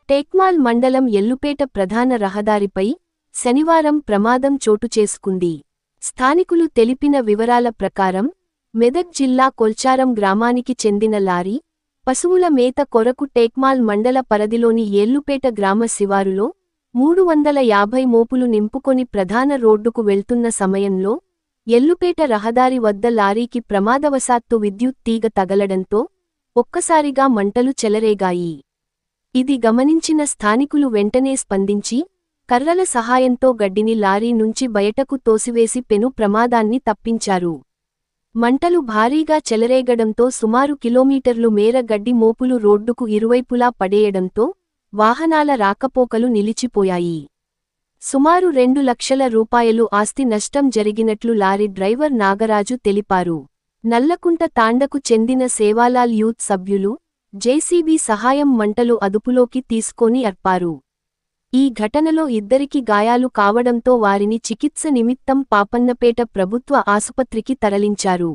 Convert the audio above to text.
టేక్మాల్ మండలం ఎల్లుపేట ప్రధాన రహదారిపై శనివారం ప్రమాదం చోటుచేసుకుంది. స్థానికులు తెలిపిన వివరాల ప్రకారం మెదక్ జిల్లా కొల్చారం గ్రామానికి చెందిన లారీ పశువుల మేత కొరకు టేక్మాల్ మండల పరిధిలోని ఎల్లుపేట గ్రామ శివారులో 350 మోపులు నింపుకొని ప్రధాన రోడ్డుకు వెళ్తున్న సమయంలో ఎల్లుపేట రహదారి వద్ద లారీకి ప్రమాదవశాత్తు విద్యుత్ తీగ తగలడంతో ఒక్కసారిగా మంటలు చెలరేగాయి. ఇది గమనించిన స్థానికులు వెంటనే స్పందించి కర్రల సహాయంతో గడ్డిని లారీ నుంచి బయటకు తోసివేసి పెను ప్రమాదాన్ని తప్పించారు. మంటలు భారీగా చెలరేగడంతో సుమారు కిలోమీటర్లు మేర గడ్డి మోపులు రోడ్డుకు ఇరువైపులా పడేయడంతో వాహనాల రాకపోకలు నిలిచిపోయాయి. సుమారు 2 లక్షల రూపాయలు ఆస్తి నష్టం జరిగినట్లు లారీ డ్రైవర్ నాగరాజు తెలిపారు. నల్లకుంట తాండకు చెందిన సేవాలాల్ యూత్ సభ్యులు జేసీబీ సహాయం మంటలు అదుపులోకి తీసుకొని అర్పారు. ఈ ఘటనలో ఇద్దరికి గాయాలు కావడంతో వారిని చికిత్స నిమిత్తం పాపన్నపేట ప్రభుత్వ ఆసుపత్రికి తరలించారు.